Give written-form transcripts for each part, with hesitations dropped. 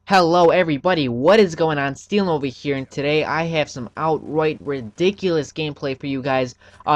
Hello everybody, what is going on? Steelen over here, and today I have some outright ridiculous gameplay for you guys.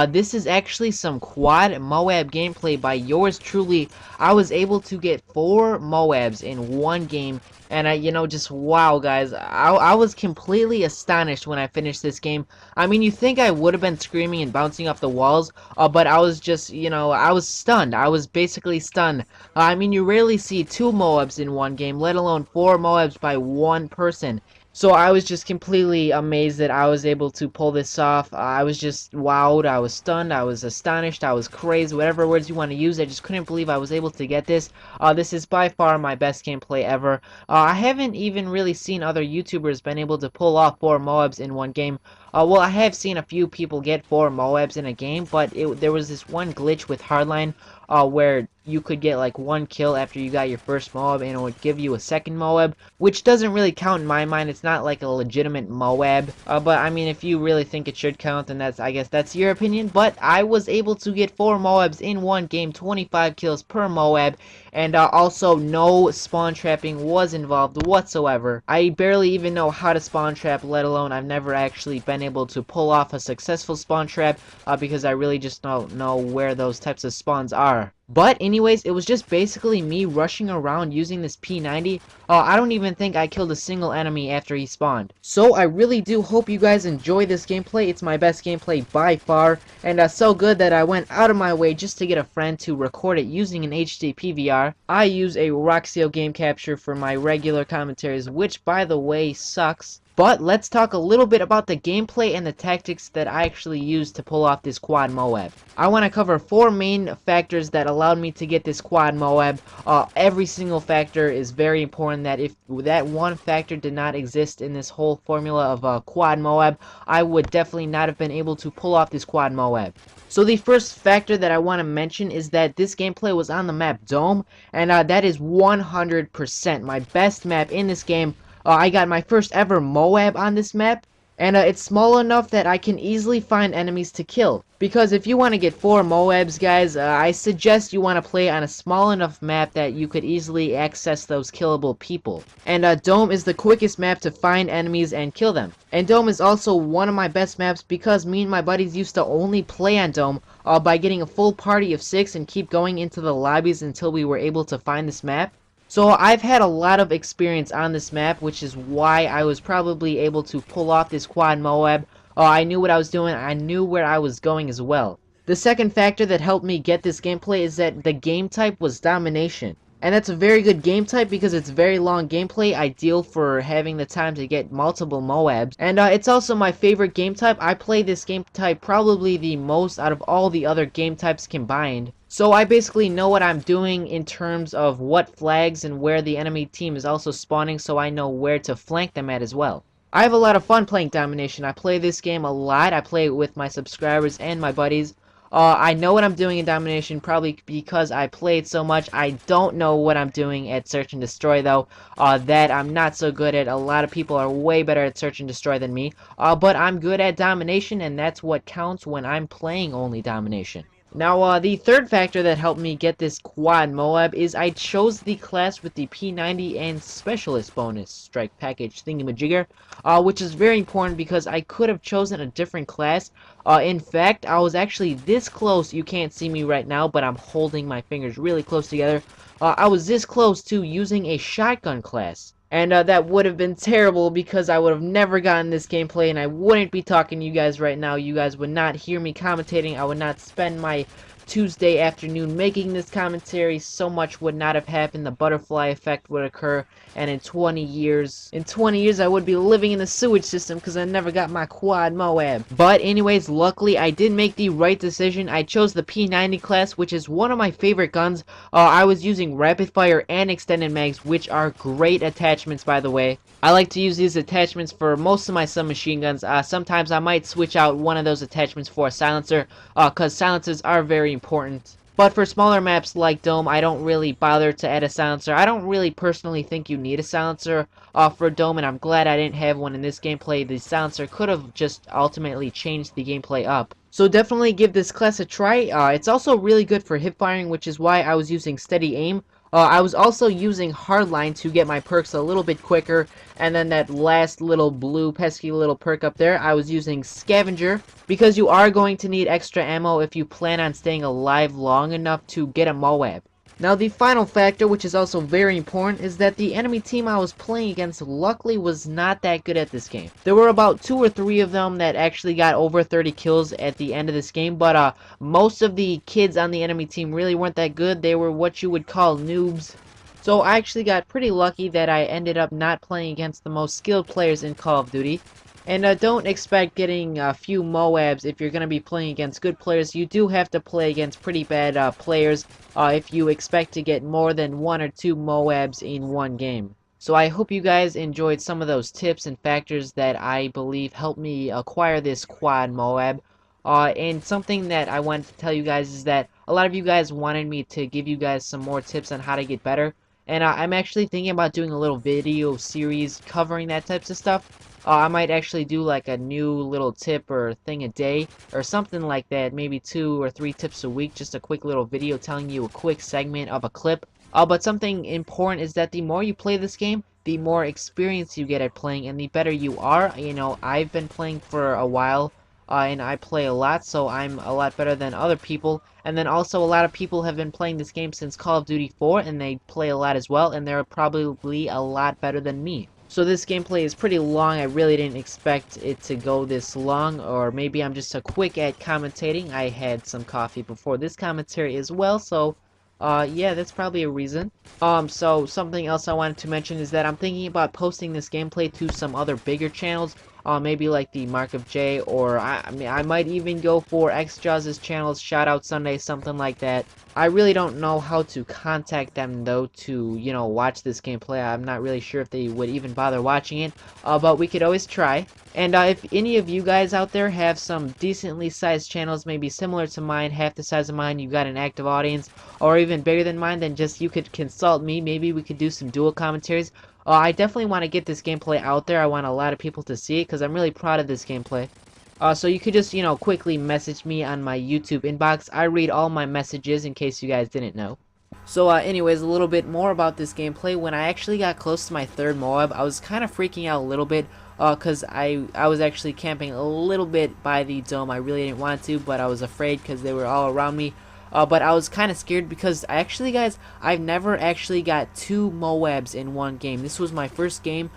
This is actually some quad MOAB gameplay by yours truly. I was able to get 4 MOABs in one game, and just wow guys, I was completely astonished when I finished this game. I mean, you think I would have been screaming and bouncing off the walls, but I was just, I was stunned. I was basically stunned. I mean, you rarely see 2 MOABs in one game, let alone 4 MOABs by one person. So I was just completely amazed that I was able to pull this off. I was just wowed, I was stunned, I was astonished, I was crazed, whatever words you want to use. I just couldn't believe I was able to get this. This is by far my best gameplay ever. I haven't even really seen other YouTubers been able to pull off 4 MOABs in one game. Well, I have seen a few people get 4 MOABs in a game, but there was this one glitch with Hardline where you could get like 1 kill after you got your first MOAB and it would give you a second MOAB, which doesn't really count in my mind. It's not like a legitimate MOAB, but I mean, if you really think it should count, then I guess that's your opinion. But I was able to get 4 MOABs in one game, 25 kills per MOAB, and also no spawn trapping was involved whatsoever. I barely even know how to spawn trap, let alone I've never actually been able to pull off a successful spawn trap because I really just don't know where those types of spawns are. But anyways, it was just basically me rushing around using this P90. I don't even think I killed a single enemy after he spawned. So I really do hope you guys enjoy this gameplay. It's my best gameplay by far, and so good that I went out of my way just to get a friend to record it using an HD PVR. I use a Roxio game capture for my regular commentaries, which by the way sucks. But let's talk a little bit about the gameplay and the tactics that I actually used to pull off this quad MOAB. I want to cover 4 main factors that allowed me to get this quad MOAB. Every single factor is very important. That if that one factor did not exist in this whole formula of quad MOAB, I would definitely not have been able to pull off this quad MOAB. So the first factor that I want to mention is that this gameplay was on the map Dome, and that is 100% my best map in this game. I got my first ever MOAB on this map, and it's small enough that I can easily find enemies to kill. Because if you want to get 4 MOABs, guys, I suggest you want to play on a small enough map that you could easily access those killable people. And Dome is the quickest map to find enemies and kill them. And Dome is also one of my best maps because me and my buddies used to only play on Dome by getting a full party of 6 and keep going into the lobbies until we were able to find this map. So I've had a lot of experience on this map, which is why I was probably able to pull off this quad MOAB. I knew what I was doing, I knew where I was going as well. The second factor that helped me get this gameplay is that the game type was domination. And that's a very good game type because it's very long gameplay, ideal for having the time to get multiple MOABs. And it's also my favorite game type. I play this game type probably the most out of all the other game types combined. So I basically know what I'm doing in terms of what flags and where the enemy team is also spawning, so I know where to flank them at as well. I have a lot of fun playing Domination. I play this game a lot. I play it with my subscribers and my buddies. I know what I'm doing in Domination probably because I play it so much. I don't know what I'm doing at Search and Destroy though. That I'm not so good at. A lot of people are way better at Search and Destroy than me. But I'm good at Domination, and that's what counts when I'm playing only Domination. Now, the third factor that helped me get this quad MOAB is I chose the class with the P90 and Specialist bonus strike package thingamajigger, which is very important because I could have chosen a different class. In fact, I was actually this close. You can't see me right now, but I'm holding my fingers really close together. I was this close to using a shotgun class. And that would have been terrible because I would have never gotten this gameplay and I wouldn't be talking to you guys right now. You guys would not hear me commentating. I would not spend my Tuesday afternoon making this commentary. So much would not have happened. The butterfly effect would occur, and in 20 years I would be living in the sewage system because I never got my quad MOAB. But anyways, luckily I did make the right decision. I chose the P90 class, which is one of my favorite guns. I was using rapid fire and extended mags, which are great attachments, by the way. I like to use these attachments for most of my submachine guns. Sometimes I might switch out one of those attachments for a silencer, because silencers are very important. But for smaller maps like Dome, I don't really bother to add a silencer. I don't really personally think you need a silencer for Dome, and I'm glad I didn't have one in this gameplay. The silencer could have just ultimately changed the gameplay up. So definitely give this class a try. It's also really good for hip firing, which is why I was using steady aim. I was also using Hardline to get my perks a little bit quicker, and then that last little blue pesky little perk up there, I was using Scavenger, because you are going to need extra ammo if you plan on staying alive long enough to get a MOAB. Now the final factor, which is also very important, is that the enemy team I was playing against luckily was not that good at this game. There were about 2 or 3 of them that actually got over 30 kills at the end of this game, but most of the kids on the enemy team really weren't that good. They were what you would call noobs. So I actually got pretty lucky that I ended up not playing against the most skilled players in Call of Duty. And don't expect getting a few MOABs if you're going to be playing against good players. You do have to play against pretty bad players if you expect to get more than 1 or 2 MOABs in one game. So I hope you guys enjoyed some of those tips and factors that I believe helped me acquire this quad MOAB. And something that I wanted to tell you guys is that a lot of you guys wanted me to give you guys some more tips on how to get better. And I'm actually thinking about doing a little video series covering that types of stuff. I might actually do like a new little tip or thing a day or something like that, maybe 2 or 3 tips a week, just a quick little video telling you a quick segment of a clip. But something important is that the more you play this game, the more experience you get at playing and the better you are. You know, I've been playing for a while and I play a lot, so I'm a lot better than other people. And then also a lot of people have been playing this game since Call of Duty 4 and they play a lot as well, and they're probably a lot better than me. So this gameplay is pretty long. I really didn't expect it to go this long, or maybe I'm just so quick at commentating. I had some coffee before this commentary as well, so yeah, that's probably a reason. So something else I wanted to mention is that I'm thinking about posting this gameplay to some other bigger channels, maybe like the Mark of J, or I mean, I might even go for XJawz's channels, Shoutout Sunday, something like that. I really don't know how to contact them though to, you know, watch this gameplay. I'm not really sure if they would even bother watching it, but we could always try. And if any of you guys out there have some decently sized channels, maybe similar to mine, half the size of mine, you got an active audience, or even bigger than mine, then just you could consult me. Maybe we could do some dual commentaries. I definitely want to get this gameplay out there. I want a lot of people to see it because I'm really proud of this gameplay. So you could just, you know, quickly message me on my YouTube inbox. I read all my messages in case you guys didn't know. So anyways, a little bit more about this gameplay. When I actually got close to my 3rd MOAB, I was kind of freaking out a little bit because I was actually camping a little bit by the dome. I really didn't want to, but I was afraid because they were all around me. But I was kind of scared because actually, guys, I've never actually got 2 MOABs in one game. This was my first game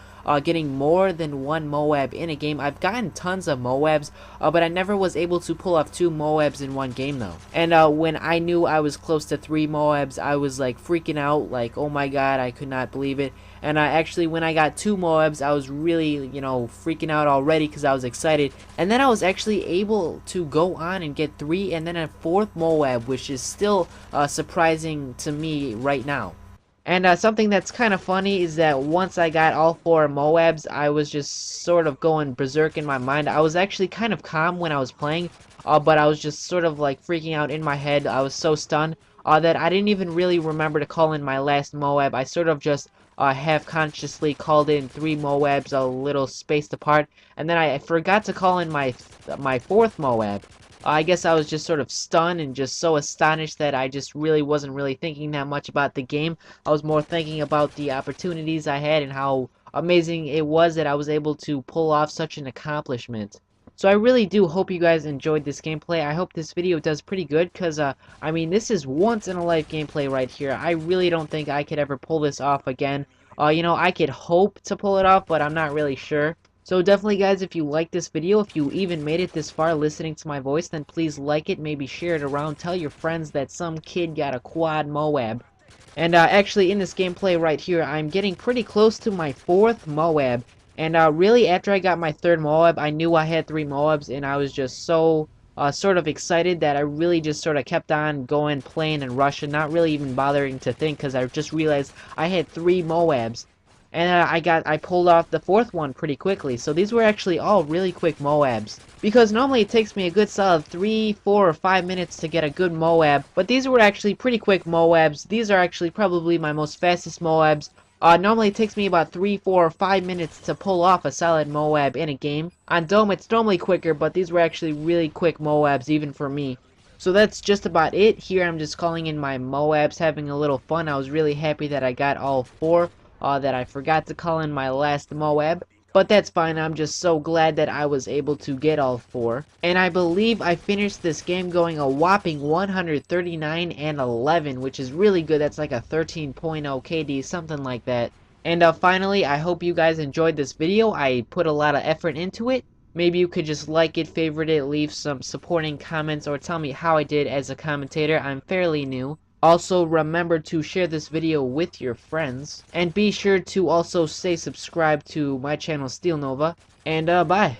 getting more than 1 MOAB in a game. I've gotten tons of MOABs, but I never was able to pull off 2 MOABs in one game though. And when I knew I was close to 3 MOABs, I was like freaking out, like, oh my god, I could not believe it. And actually, when I got 2 MOABs, I was really, you know, freaking out already because I was excited. And then I was actually able to go on and get 3 and then a 4th MOAB, which is still surprising to me right now. And something that's kind of funny is that once I got all 4 MOABs, I was just sort of going berserk in my mind. I was actually kind of calm when I was playing, but I was just sort of like freaking out in my head. I was so stunned that I didn't even really remember to call in my last MOAB. I sort of just half-consciously called in 3 MOABs a little spaced apart, and then I forgot to call in my 4th MOAB. I guess I was just sort of stunned and just so astonished that I just really wasn't really thinking that much about the game. I was more thinking about the opportunities I had and how amazing it was that I was able to pull off such an accomplishment. So I really do hope you guys enjoyed this gameplay. I hope this video does pretty good because, I mean, this is once in a life gameplay right here. I really don't think I could ever pull this off again. You know, I could hope to pull it off, but I'm not really sure. So definitely, guys, if you like this video, if you even made it this far listening to my voice, then please like it, maybe share it around, tell your friends that some kid got a quad MOAB. And actually, in this gameplay right here, I'm getting pretty close to my 4th MOAB. And really, after I got my 3rd MOAB, I knew I had 3 MOABs, and I was just so sort of excited that I really just sort of kept on going, playing, and rushing, not really even bothering to think, because I just realized I had 3 MOABs. And I pulled off the 4th one pretty quickly. So these were actually all really quick MOABs. Because normally it takes me a good solid 3, 4, or 5 minutes to get a good MOAB. But these were actually pretty quick MOABs. These are actually probably my most fastest MOABs. Normally it takes me about 3, 4, or 5 minutes to pull off a solid MOAB in a game. On Dome it's normally quicker, but these were actually really quick MOABs even for me. So that's just about it. Here I'm just calling in my MOABs, having a little fun. I was really happy that I got all 4, that I forgot to call in my last MOAB. But that's fine, I'm just so glad that I was able to get all 4. And I believe I finished this game going a whopping 139 and 11, which is really good. That's like a 13.0 KD, something like that. And finally, I hope you guys enjoyed this video. I put a lot of effort into it. Maybe you could just like it, favorite it, leave some supporting comments, or tell me how I did as a commentator. I'm fairly new. Also, remember to share this video with your friends. And be sure to also stay subscribed to my channel, Steel Nova. And, bye.